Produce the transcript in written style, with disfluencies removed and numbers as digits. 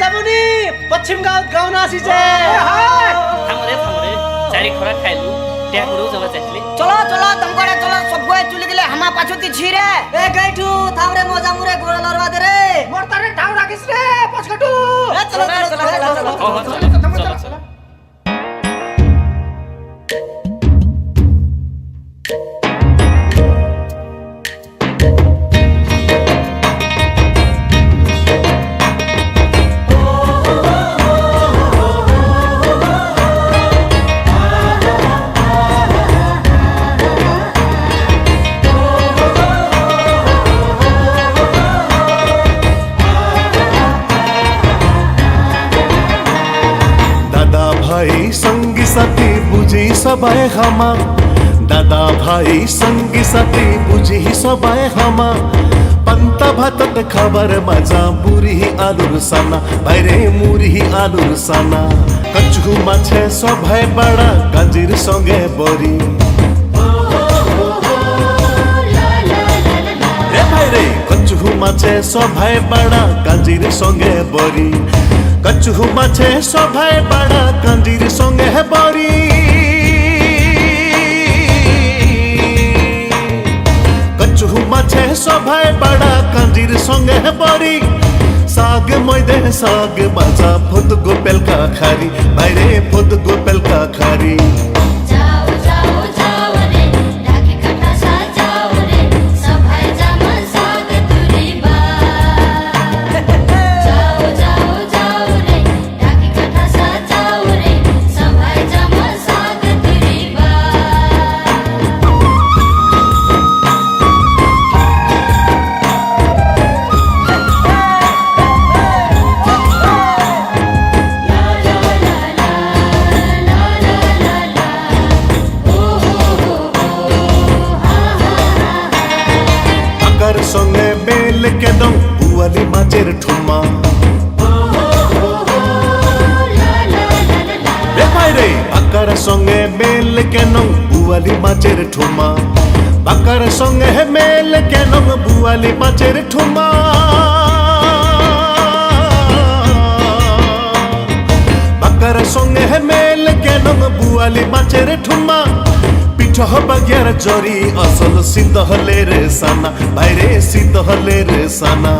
যাবনি পশ্চিম গাঁৱত গাঁও নাচিছে থামরে চারি খরা খাইলু টেয়া করেও যাওয়া চাইছিলে চলো চলো তমকড়ে চলো সবগুলো চলে গেলে হামা পাছতি ছিরে এ গাইটু থামরে মজা মুরে গোড়া লড়বা দে রে মোর তারে ঠাউ রাখিস রে পছকাটু চলো চলো চলো চলো চলো চলো भाई संगी साथी बुझी सबाय हमा दादा भाई संगी साथी बुझी सबाय हमा पंता भातत खाबर माझा बुरी आलूर साना বাইরে মুড়ি আলুর সানা কচু মাছে সবাই বড়া কাজির সঙ্গে বরি রে ভাই রে কচু মাছে সবাই বড়া কাজির সঙ্গে বরি কচু মাছে সবাই বড়া কাজির সঙ্গে বরি কচু মাছে সবাই বড়া কাজির সঙ্গে বরি साग मैदे साग माझा फुद गोपेल का खारी বাইরে फुद गोपेल का खारी जाओ जाओ जाओ रे डाके कटा सा जाओ रे सभाय जामा साग तुरी बा जाओ जाओ जाओ रे डाके कटा सा जाओ रे सभाय जामा साग तुरी बा আকার সঙ্গে বেল কেদম বুয়ালি মাছের ঠুমা রে ভাই রে আকার সঙ্গে বেল কেন বুয়ালি মাছের ঠুমা আকার সঙ্গে মেল কেন বুয়ালি মাছের ঠুমা আকার সঙ্গে মেল কেন বুয়ালি মাছের ঠুমা পিঠ বাগিয়ার জরি আসল শীত হলে রে সানা বাইরে শীত হলে রে সানা